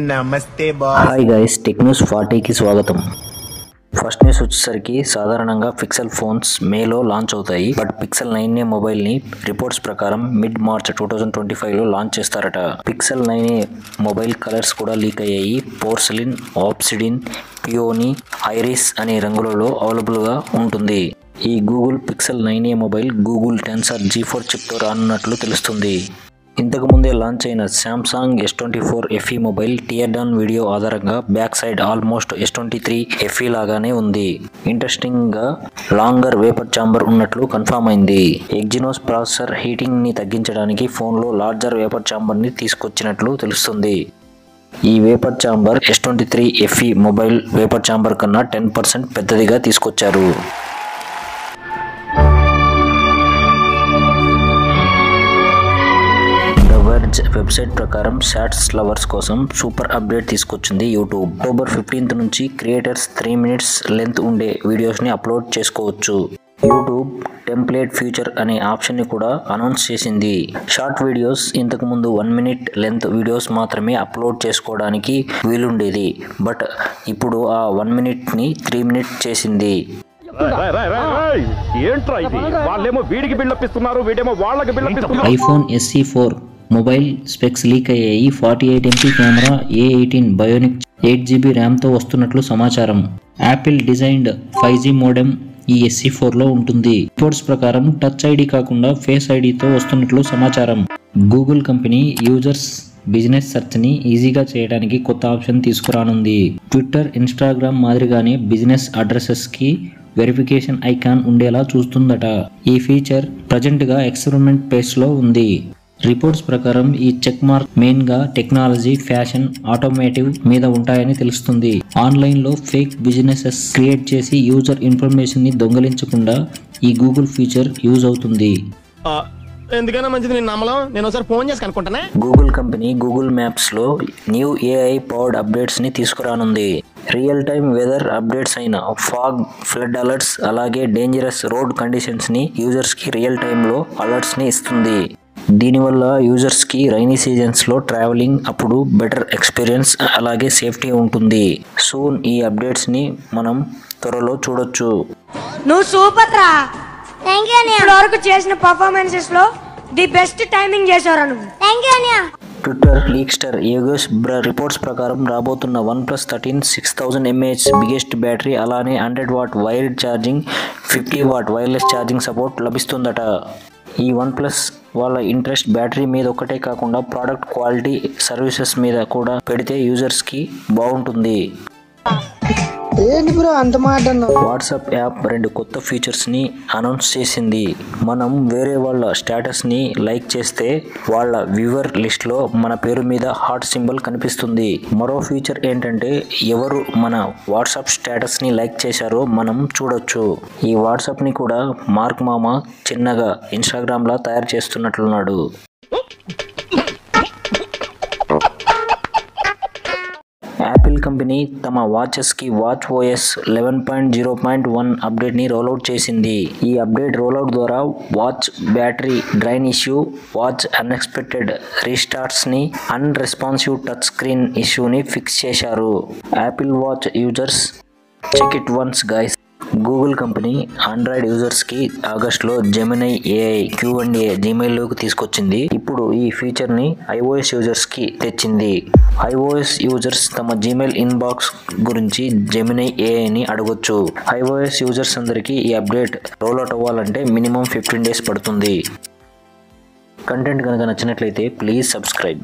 నమస్తే boss. Hi guys, tech news 40కి స్వాగతం. ఫస్ట్ న్యూస్ వచ్చేసరికి సాధారణంగా పిక్సెల్ ఫోన్స్ మేలో లాంచ్ అవుతాయి. బట్ పిక్సెల్ 9a మొబైల్ ని రిపోర్ట్స్ ప్రకారం మిడ్ మార్చ్ 2025లో లాంచ్ చేస్తారట. పిక్సెల్ 9a మొబైల్ కలర్స్ కూడా లీక్ అయ్యాయి. పోర్సిలిన్, ఆబ్సిడిన్, పియోనీ, ఐరిస్ అనే రంగులలో అవైలబుల్ గా ఉంటుంది. ఈ Google Pixel 9a mobile Google Tensor G4 chip తో రానున్నట్లు తెలుస్తుంది. ఇంతకు ముందే లాంచ్ అయిన Samsung S24 FE mobile tear down video ఆధారంగా back side almost S23 FE లాగానే ఉంది. ఇంట్రెస్టింగ్ గా లాంగర్ వేపర్ ఛాంబర్ ఉన్నట్లు కన్ఫర్మ్ అయింది. ఎగ్జినోస్ ప్రాసెసర్ హీటింగ్ ని తగ్గించడానికి ఫోన్ లో లార్జర్ వేపర్ ఛాంబర్ ని తీసుకొచ్చినట్లు తెలుస్తుంది. ఈ vapour chamber S23 FE mobile vapour chamber కన్నా 10% పెద్దదిగా తీసుకొచ్చారు. వెబ్సైట్ ప్రకారం షార్ట్స్ లవర్స్ కోసం సూపర్ అప్డేట్ తీసుకొచ్చింది యూట్యూబ్. అక్టోబర్ 15 నుంచి క్రియేటర్స్ 3 minutes లెంత్ ఉండే వీడియోస్ ని అప్లోడ్ చేసుకోవచ్చు. యూట్యూబ్ టెంప్లేట్ ఫీచర్ అనే ఆప్షన్ ని కూడా అనౌన్స్ చేసింది. షార్ట్ వీడియోస్ ఇంతకు ముందు 1 minute లెంత్ వీడియోస్ మాత్రమే అప్లోడ్ చేసుకోవడానికి వీలుండేది. బట్ ఇప్పుడు ఆ 1 minute ని 3 minutes చేసింది. IPhone SE 4 mobile specs leak అయ్యాయి. 48 MP camera, A18 bionic 8GB ర్యామ్తో వస్తున్నట్లు సమాచారం. యాపిల్ డిజైన్డ్ 5G మోడెమ్ ఈ SE 4లో ఉంటుంది. రిపోర్ట్స్ ప్రకారం టచ్ ఐడి కాకుండా ఫేస్ ఐడితో వస్తున్నట్లు సమాచారం. Google company users business search ని ఈజీగా చేయడానికి కొత్త ఆప్షన్ తీసుకురానుంది. ట్విట్టర్, ఇన్స్టాగ్రామ్ మాదిరిగానే బిజినెస్ అడ్రసెస్ కి వెరిఫికేషన్ ఐకాన్ ఉండేలా చూస్తుందట. ఈ ఫీచర్ ప్రజెంట్ గా ఎక్స్పెరిమెంట్ పేస్ లో ఉంది. రిపోర్ట్స్ ప్రకారం ఈ చెక్ మార్క్ మెయిన్ గా టెక్నాలజీ, ఫ్యాషన్, ఆటోమేటివ్ మీద ఉంటాయని తెలుస్తుంది. ఆన్లైన్ లో ఫేక్ బిజినెసెస్ క్రియేట్ చేసి యూజర్ ఇన్ఫర్మేషన్ ని దొంగిలించకుండా ఈ గూగుల్ ఫీచర్ యూజ్ అవుతుంది. ఎందుకైనా మంచిది నేను నమ్మలం. నేను ఒకసారి ఫోన్ చేసి కనుక్కుంటానే. గూగుల్ కంపెనీ గూగుల్ మ్యాప్స్ లో న్యూ AI పవర్డ్ అప్డేట్స్ ని తీసుకురానుంది. రియల్ టైమ్ వెదర్ అప్డేట్స్ అయిన ఫాగ్, ఫ్లడ్ అలర్ట్స్, అలాగే డేంజరస్ రోడ్ కండిషన్స్ ని యూజర్స్ కి రియల్ టైమ్ లో అలర్ట్స్ ని ఇస్తుంది. దీనివల్ల యూజర్స్ కి రైనీ సీజన్స్ లో ట్రావెలింగ్ అప్పుడు బెటర్ ఎక్స్పీరియన్స్ అలాగే సేఫ్టీ ఉంటుంది. సూన్ ఈ అప్డేట్స్ ని మనం త్వరలో చూడొచ్చు. నువ్వు సూపర్ రా. థాంక్యూ అన్నయ్య. ఇప్పటివరకు చేసిన పర్ఫార్మెన్సెస్ లో ది బెస్ట్ టైమింగ్ చేశారు నువ్వు. థాంక్యూ అన్నయ్య. ట్విట్టర్ లీక్స్టర్ యోగేష్ రిపోర్ట్స్ ప్రకారం రాబోతున్న OnePlus 13 6000 mAh బిగ్గెస్ట్ బ్యాటరీ, అలానే 100 watt wired charging, 50 watt wireless charging support లభిస్తుందట. ఈ OnePlus వాళ్ళ ఇంట్రెస్ట్ బ్యాటరీ మీద ఒక్కటే కాకుండా ప్రోడక్ట్ క్వాలిటీ, సర్వీసెస్ మీద కూడా పెడితే యూజర్స్ కి బాగుంటుంది. వాట్సాప్ యాప్ 2 కొత్త ఫీచర్స్ ని అనౌన్స్ చేసింది. మనం వేరే వాళ్ళ స్టేటస్ ని లైక్ చేస్తే వాళ్ళ వ్యూవర్ లిస్ట్ లో మన పేరు మీద హార్ట్ సింబల్ కనిపిస్తుంది. మరో ఫీచర్ ఏంటంటే ఎవరు మన వాట్సాప్ స్టేటస్ ని లైక్ చేశారో మనం చూడొచ్చు. ఈ వాట్సాప్ ని కూడా మార్క్ మామ చిన్నగా ఇన్స్టాగ్రామ్ లా తయారు చేస్తున్నట్లున్నాడు. యాపిల్ కంపెనీ తమ వాచెస్ కి WatchOS 11.0.1 అప్డేట్ ని రోల్అవుట్ చేసింది. ఈ అప్డేట్ రోల్అవుట్ ద్వారా watch battery drain issue, watch unexpected restarts ని, అన్రెస్పాన్సివ్ టచ్ స్క్రీన్ ఇష్యూని ఫిక్స్ చేశారు. Apple watch users check it once guys. Google company Android users కి ఆగస్టులో జెమినై AI Q&A జీమెయిల్లోకి తీసుకొచ్చింది. ఇప్పుడు ఈ ఫీచర్ ని iOS యూజర్స్ కి తెచ్చింది. iOS యూజర్స్ తమ జీమెయిల్ ఇన్బాక్స్ గురించి జెమినై AI ని అడగొచ్చు. iOS యూజర్స్ అందరికీ ఈ అప్డేట్ రోల్అవుట్ అవ్వాలంటే మినిమం 15 days పడుతుంది. కంటెంట్ కనుక నచ్చినట్లయితే ప్లీజ్ సబ్స్క్రైబ్.